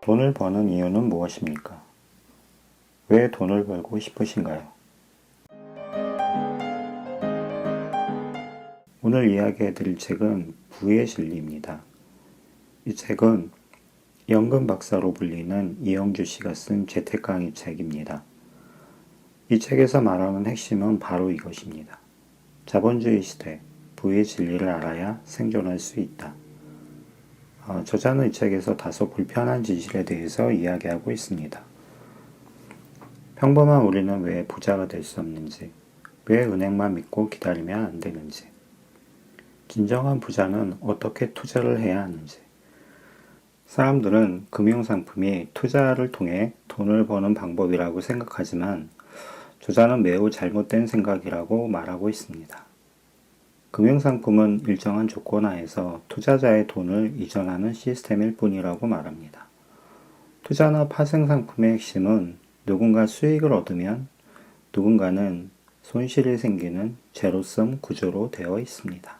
돈을 버는 이유는 무엇입니까? 왜 돈을 벌고 싶으신가요? 오늘 이야기해 드릴 책은 부의 진리입니다. 이 책은 연금 박사로 불리는 이영주 씨가 쓴 재택 강의 책입니다. 이 책에서 말하는 핵심은 바로 이것입니다. 자본주의 시대, 부의 진리를 알아야 생존할 수 있다. 저자는 이 책에서 다소 불편한 진실에 대해서 이야기하고 있습니다. 평범한 우리는 왜 부자가 될 수 없는지, 왜 은행만 믿고 기다리면 안 되는지, 진정한 부자는 어떻게 투자를 해야 하는지. 사람들은 금융상품이 투자를 통해 돈을 버는 방법이라고 생각하지만 저자는 매우 잘못된 생각이라고 말하고 있습니다. 금융상품은 일정한 조건 하에서 투자자의 돈을 이전하는 시스템일 뿐이라고 말합니다. 투자나 파생상품의 핵심은 누군가 수익을 얻으면 누군가는 손실이 생기는 제로섬 구조로 되어 있습니다.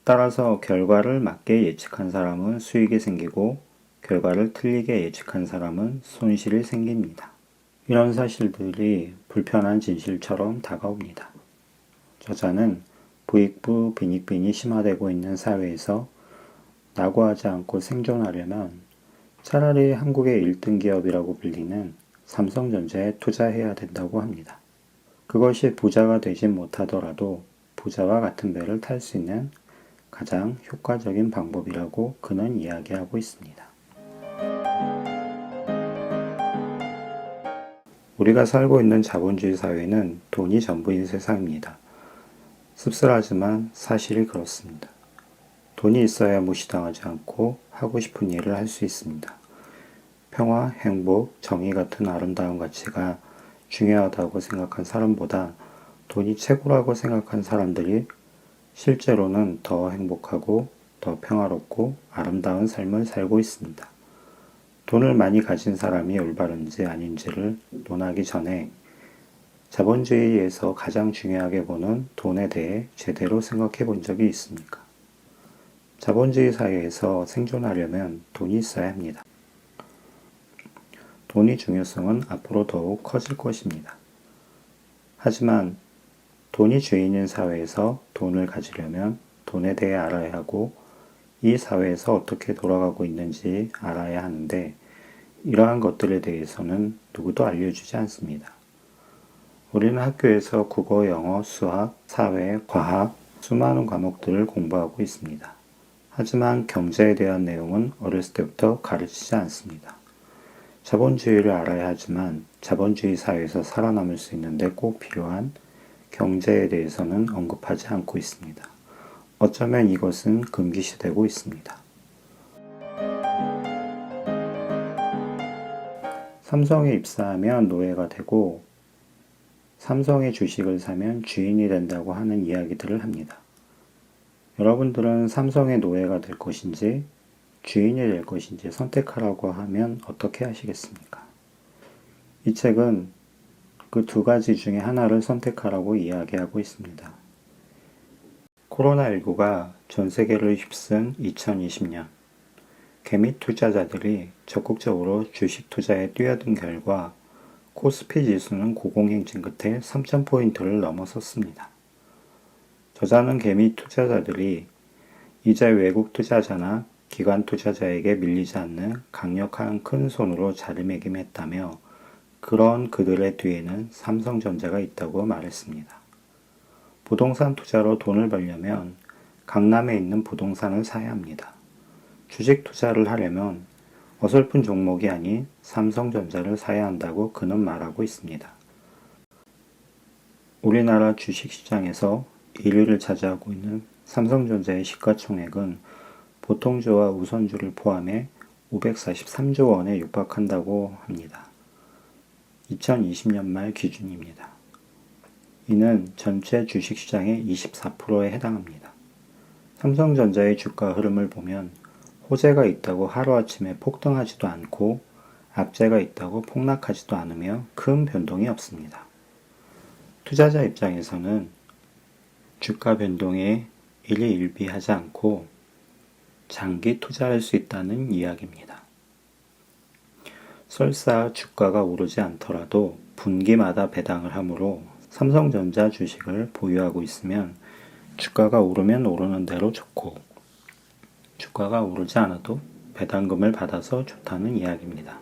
따라서 결과를 맞게 예측한 사람은 수익이 생기고 결과를 틀리게 예측한 사람은 손실이 생깁니다. 이런 사실들이 불편한 진실처럼 다가옵니다. 저자는 부익부 빈익빈이 심화되고 있는 사회에서 낙오하지 않고 생존하려면 차라리 한국의 1등 기업이라고 불리는 삼성전자에 투자해야 된다고 합니다. 그것이 부자가 되진 못하더라도 부자와 같은 배를 탈 수 있는 가장 효과적인 방법이라고 그는 이야기하고 있습니다. 우리가 살고 있는 자본주의 사회는 돈이 전부인 세상입니다. 씁쓸하지만 사실이 그렇습니다. 돈이 있어야 무시당하지 않고 하고 싶은 일을 할 수 있습니다. 평화, 행복, 정의 같은 아름다운 가치가 중요하다고 생각한 사람보다 돈이 최고라고 생각한 사람들이 실제로는 더 행복하고 더 평화롭고 아름다운 삶을 살고 있습니다. 돈을 많이 가진 사람이 올바른지 아닌지를 논하기 전에 자본주의에서 가장 중요하게 보는 돈에 대해 제대로 생각해 본 적이 있습니까? 자본주의 사회에서 생존하려면 돈이 있어야 합니다. 돈의 중요성은 앞으로 더욱 커질 것입니다. 하지만 돈이 주인인 사회에서 돈을 가지려면 돈에 대해 알아야 하고 이 사회에서 어떻게 돌아가고 있는지 알아야 하는데 이러한 것들에 대해서는 누구도 알려주지 않습니다. 우리는 학교에서 국어, 영어, 수학, 사회, 과학, 수많은 과목들을 공부하고 있습니다. 하지만 경제에 대한 내용은 어렸을 때부터 가르치지 않습니다. 자본주의를 알아야 하지만 자본주의 사회에서 살아남을 수 있는데 꼭 필요한 경제에 대해서는 언급하지 않고 있습니다. 어쩌면 이것은 금기시되고 있습니다. 삼성에 입사하면 노예가 되고 삼성의 주식을 사면 주인이 된다고 하는 이야기들을 합니다. 여러분들은 삼성의 노예가 될 것인지 주인이 될 것인지 선택하라고 하면 어떻게 하시겠습니까? 이 책은 그 두 가지 중에 하나를 선택하라고 이야기하고 있습니다. 코로나19가 전 세계를 휩쓴 2020년, 개미 투자자들이 적극적으로 주식 투자에 뛰어든 결과 코스피 지수는 고공행진 끝에 3000포인트를 넘어섰습니다. 저자는 개미 투자자들이 이제 외국 투자자나 기관 투자자에게 밀리지 않는 강력한 큰 손으로 자리매김했다며 그런 그들의 뒤에는 삼성전자가 있다고 말했습니다. 부동산 투자로 돈을 벌려면 강남에 있는 부동산을 사야 합니다. 주식 투자를 하려면 어설픈 종목이 아닌 삼성전자를 사야 한다고 그는 말하고 있습니다. 우리나라 주식시장에서 1위를 차지하고 있는 삼성전자의 시가총액은 보통주와 우선주를 포함해 543조 원에 육박한다고 합니다. 2020년 말 기준입니다. 이는 전체 주식시장의 24%에 해당합니다. 삼성전자의 주가 흐름을 보면 호재가 있다고 하루아침에 폭등하지도 않고 악재가 있다고 폭락하지도 않으며 큰 변동이 없습니다. 투자자 입장에서는 주가 변동에 일희일비하지 않고 장기 투자할 수 있다는 이야기입니다. 설사 주가가 오르지 않더라도 분기마다 배당을 하므로 삼성전자 주식을 보유하고 있으면 주가가 오르면 오르는 대로 좋고 주가가 오르지 않아도 배당금을 받아서 좋다는 이야기입니다.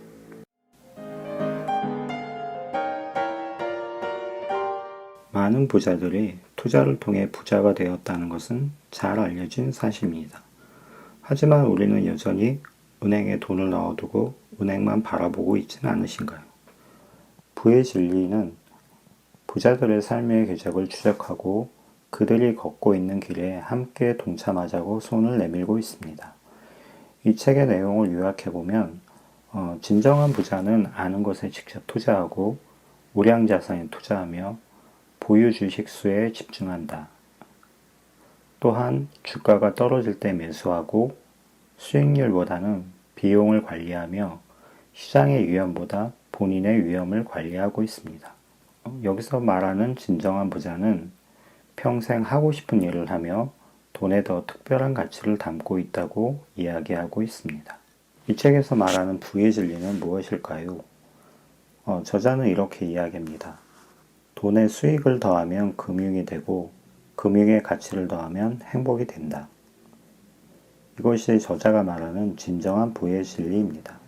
많은 부자들이 투자를 통해 부자가 되었다는 것은 잘 알려진 사실입니다. 하지만 우리는 여전히 은행에 돈을 넣어두고 은행만 바라보고 있지는 않으신가요? 부의 진리는 부자들의 삶의 궤적을 추적하고 그들이 걷고 있는 길에 함께 동참하자고 손을 내밀고 있습니다. 이 책의 내용을 요약해보면 진정한 부자는 아는 것에 직접 투자하고 우량자산에 투자하며 보유 주식 수에 집중한다. 또한 주가가 떨어질 때 매수하고 수익률보다는 비용을 관리하며 시장의 위험보다 본인의 위험을 관리하고 있습니다. 여기서 말하는 진정한 부자는 평생 하고 싶은 일을 하며 돈에 더 특별한 가치를 담고 있다고 이야기하고 있습니다. 이 책에서 말하는 부의 진리는 무엇일까요? 저자는 이렇게 이야기합니다. 돈의 수익을 더하면 금융이 되고 금융의 가치를 더하면 행복이 된다. 이것이 저자가 말하는 진정한 부의 진리입니다.